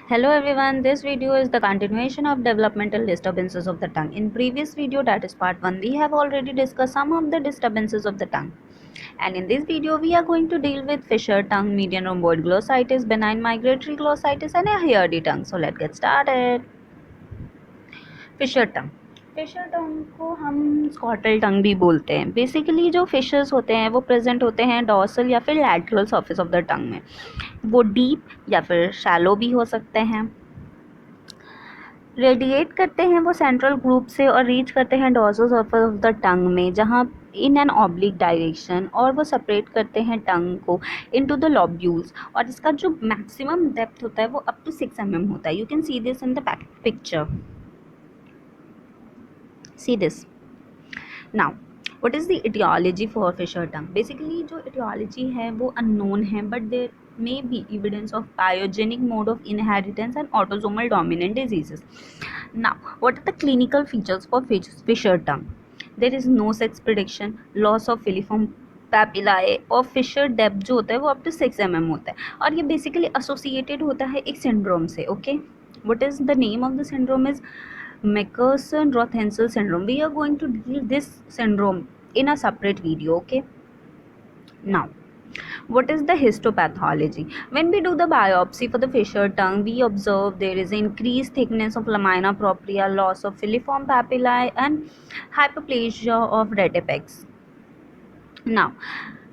Hello everyone, this video is the continuation of developmental disturbances of the tongue. In previous video, that is part 1, we have already discussed some of the disturbances of the tongue. And in this video, we are going to deal with fissure tongue, median rhomboid glossitis, benign migratory glossitis and a hairy tongue. So let's get started. Fissure tongue, fissure tongue को हम स्कॉटल टंग भी बोलते हैं. Basically जो fishers होते हैं वो present होते हैं डॉर्सल या फिर lateral surface of the tongue में. वो डीप या फिर शैलो भी हो सकते हैं. रेडिएट करते हैं वो सेंट्रल ग्रुप से और रीच करते हैं dorsal surface of the tongue में, जहाँ इन एन ऑब्लिक डायरेक्शन, और वो सेपरेट करते हैं टंग को इनटू द लॉब्यूल्स. और इसका जो मैक्सिमम डेप्थ होता है वो अप टू 6 mm होता है. You can see this in the picture. See this. Now, what is the etiology for fissure tongue? Basically, जो etiology है वो unknown है, but there may be evidence of pyogenic mode of inheritance and autosomal dominant diseases. Now, what are the clinical features for fissure tongue? There is no sex prediction, loss of filiform papillae और Fisher depth जो होता है वो up to 6 mm होता है. और ये basically associated होता है एक सिंड्रोम से. Okay, what is the name of the syndrome is Mekersen-Roth-Hensel syndrome. We are going to deal this syndrome in a separate video. Okay, now what is the histopathology? When we do the biopsy for the fissure tongue, we observe there is increased thickness of lamina propria, loss of filiform papillae and hyperplasia of red apex. Now,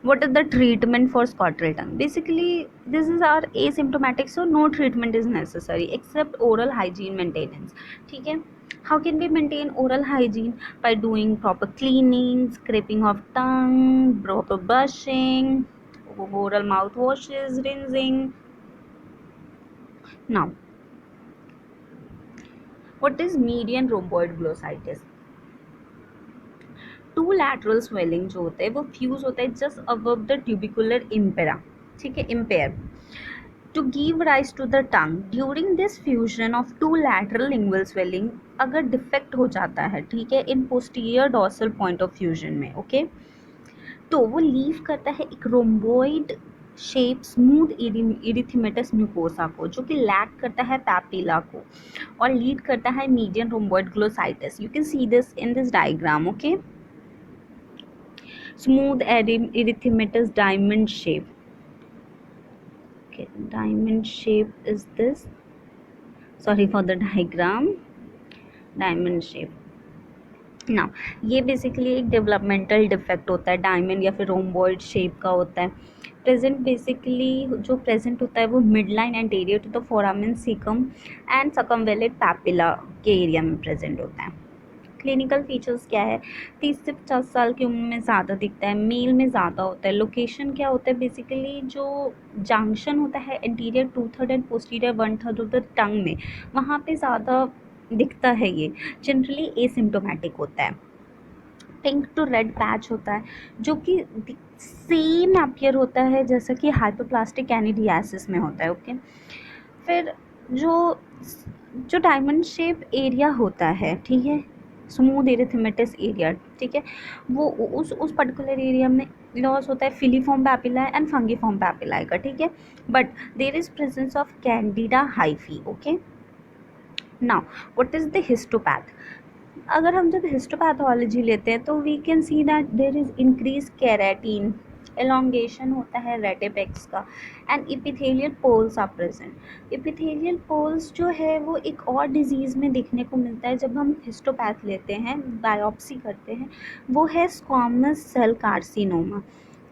what is the treatment for scrotal tongue? Basically, this is our asymptomatic, so no treatment is necessary except oral hygiene maintenance. ठीक है. How can we maintain oral hygiene? By doing proper cleaning, scraping of tongue, proper brushing, oral mouth washes, rinsing. Now, what is median rhomboid glossitis? Two lateral swelling जो होता है वो fuse होता है just above the tuberculum impar. ठीक है, impar to give rise to the tongue. During this fusion of two lateral lingual swelling अगर defect हो जाता है, ठीक है, in posterior dorsal point of fusion में, ओके, तो वो लीव करता है एक rhomboid shape smooth erythematous mucosa को, जो कि लैक करता है पैपिला को और लीड करता है median rhomboid glossitis. You can see this in this diagram. Okay, smooth erythematous diamond shape. Okay, diamond shape is this. Sorry for the diagram. Diamond shape. Now, ये बेसिकली एक developmental defect होता है, diamond या फिर rhomboid shape का होता है. Present basically जो प्रेजेंट होता है वो mid line anterior to the foramen caecum and circumvallate papilla के एरिया में प्रेजेंट होता है. क्लिनिकल फीचर्स क्या है? 30 से 50 साल की उम्र में ज़्यादा दिखता है, मेल में ज़्यादा होता है. लोकेशन क्या होता है? बेसिकली जो जंक्शन होता है anterior 2/3 and posterior 1/3 of the tongue में, वहाँ पे ज़्यादा दिखता है. ये जनरली एसिम्प्टोमेटिक होता है. पिंक टू रेड पैच होता है जो कि सेम अपीयर होता है जैसा कि हाइपोप्लास्टिक कैनिडियासिस में होता है. ओके, फिर जो डायमंड शेप एरिया होता है, ठीक है, स्मूथ एरिथमेटस एरिया, ठीक है, वो उस पर्टिकुलर एरिया में लॉस होता है filiform papilla and fungiform papilla का. ठीक है, but there is presence of candida hyphae. Okay, now what is the histopath? अगर हम जब हिस्टोपैथोलॉजी लेते हैं तो we can see that there is increase keratin, elongation होता है रेटिपेक्स का and epithelial poles are present. Epithelial poles जो है वो एक और डिजीज़ में देखने को मिलता है जब हम हिस्टोपैथ लेते हैं, बायोप्सी करते हैं. वो है स्क्वामस सेल कार्सिनोमा.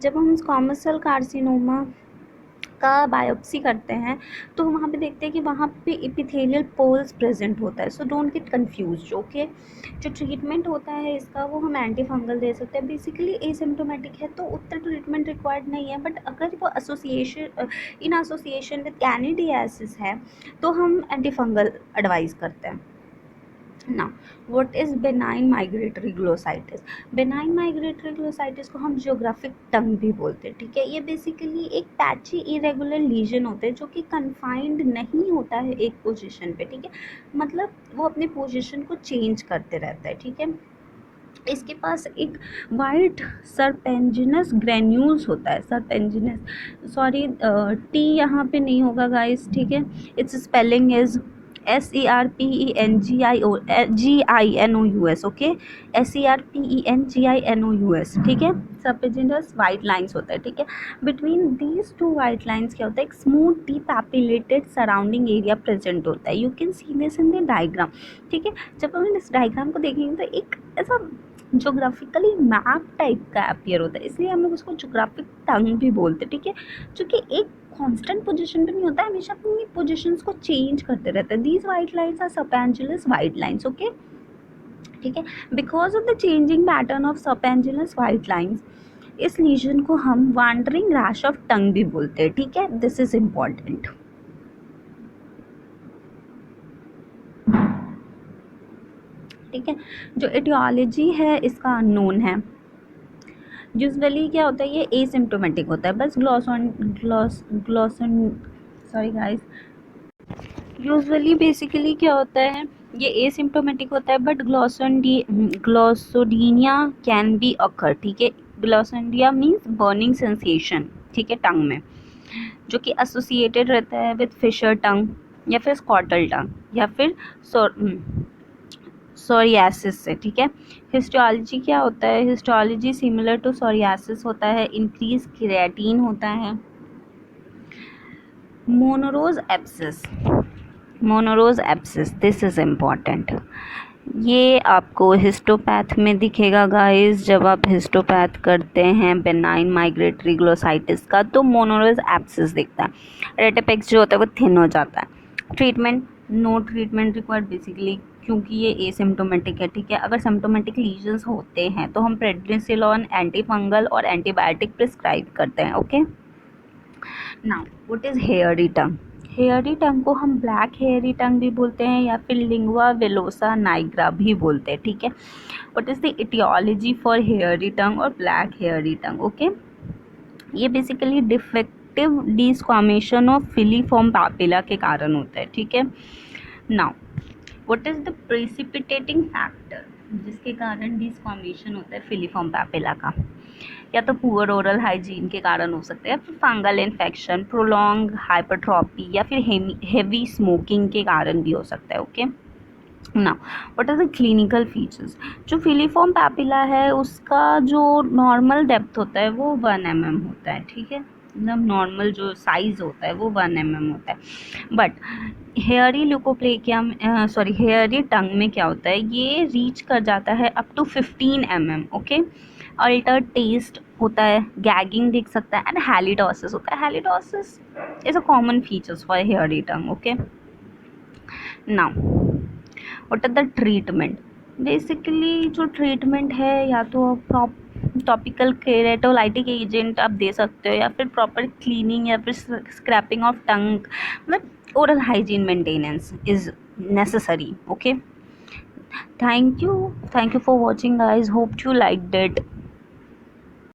जब हम स्क्वामस सेल कार्सिनोमा का बायोप्सी करते हैं तो वहाँ पे देखते हैं कि वहाँ पे इपिथेलियल पोल्स प्रेजेंट होता है. So don't get confuse. Okay, जो ट्रीटमेंट होता है इसका वो हम एंटी फंगल दे सकते हैं. बेसिकली एसिम्प्टोमेटिक है तो उतना ट्रीटमेंट रिक्वायर्ड नहीं है, बट अगर वो इन एसोसिएशन विद कैनिडियासिस है तो हम एंटी फंगल एडवाइस करते हैं. ना, what is benign migratory glossitis? Benign migratory glossitis को हम जियोग्राफिक टंग भी बोलते हैं. ठीक है, ये बेसिकली एक पैची इरेगुलर लीजन होते हैं जो कि कन्फाइंड नहीं होता है एक पोजीशन पे. ठीक है, मतलब वो अपने पोजीशन को चेंज करते रहता है. ठीक है, इसके पास एक वाइट सरपेंजिनस ग्रेन्यूल्स होता है, सरपेंजिनस, सॉरी टी यहाँ पे नहीं होगा गाइस, ठीक है। It's spelling is SERPENGINOUS, okay, SERPENGINOUS, ठीक है। सरपेंजिनस वाइट लाइन्स होता है, ठीक है। Between these two white lines क्या होता है, एक स्मूथ डीपैपिलेटेड सराउंडिंग एरिया प्रेजेंट होता है। You can see this in the diagram, ठीक है। जब हम इस डायग्राम को देखेंगे तो एक ऐसा जोग्राफिकली मैप टाइप का अपीयर होता है, इसलिए हम लोग उसको जोग्राफिक टंग भी बोलते हैं, ठीक है। जो कि एक कांस्टेंट पोजीशन पे नहीं होता है, हमेशा अपनी पोजीशंस को चेंज करते रहते हैं। These white lines are serpiginous white lines, okay, ठीक है। Because of the changing pattern of serpiginous white lines, इस लीजन को हम वांडरिंग रैश ऑफ टंग भी बोलते हैं, ठीक है। दिस इज इम्पॉर्टेंट, ठीक है। जो एटियोलॉजी है इसका अननोन है। यूजुअली क्या होता है, ये एसिम्प्टोमेटिक होता है, बस ग्लॉसन सॉरी गाइस, यूजुअली बेसिकली क्या होता है, ये एसिम्प्टोमेटिक होता है, बट ग्लॉसोडीनिया कैन बी अकर, ठीक है। ग्लॉसोडिया मीन्स बर्निंग सेंसेशन, ठीक है, टंग में, जो कि एसोसिएटेड रहता है विद फिशर टंग या फिर स्कॉटल टंग या फिर सोरियासिस से, ठीक है। हिस्टोलॉजी क्या होता है, हिस्टोलॉजी सिमिलर टू सोरियासिस होता है, इंक्रीज क्रिएटिन होता है। मोनोरोज एब्सिस, दिस इज इम्पॉर्टेंट, ये आपको हिस्टोपैथ में दिखेगा गाइस। जब आप हिस्टोपैथ करते हैं बेनाइन माइग्रेटरी ग्लोसाइटिस का, तो मोनोरोज एब्सिस दिखता है। रेटेपेक्स जो होता है वो थिन हो जाता है। Treatment, no treatment required basically, क्योंकि ये एसिम्प्टोमेटिक है, ठीक है। अगर सिम्प्टोमेटिक लीजन्स होते हैं तो हम प्रेडनिसोलोन, एंटीफंगल और एंटीबायोटिक प्रिस्क्राइब करते हैं, okay. Now what is hairy tongue, hairy tongue को हम ब्लैक हेयरी टंग भी बोलते हैं या फिर लिंगुआ वेलोसा नाइग्रा भी बोलते हैं, ठीक है। What is the aetiology for hairy tongue और ब्लैक हेयरी टंग, ओके। ये basically defective desquamation of filiform papilla के कारण होता है, ठीक है। Now what is the precipitating factor जिसके कारण डिस्क्वामेशन होता है फिलीफॉर्म पैपिला का, या तो पुअर ओरल हाइजीन के कारण हो सकता है, या फिर फंगल इन्फेक्शन, प्रोलॉन्ग हाइपरट्रॉपी, या फिर हेवी स्मोकिंग के कारण भी हो सकता है, okay. Now what are the clinical features, जो फिलीफॉर्म पैपिला है उसका जो नॉर्मल डेप्थ होता है वो 1 mm होता है, ठीक है। एकदम नॉर्मल जो साइज होता है वो 1 mm होता है, but hairy leukoplakia sorry hairy tongue में क्या होता है, ये रीच कर जाता है up to 15 mm, okay. Alter taste होता है, गैगिंग दिख सकता है, एंड हैलिडोसिस होता है। Halitosis is a common features for hairy tongue, okay. Now what are the treatment, basically जो ट्रीटमेंट है या तो टॉपिकल केरेटोलाइटिक एजेंट आप दे सकते हो, या फिर प्रॉपर क्लीनिंग, या फिर स्क्रैपिंग ऑफ टंग, मतलब oral hygiene maintenance is necessary, okay. Thank you for watching guys, hope you liked it.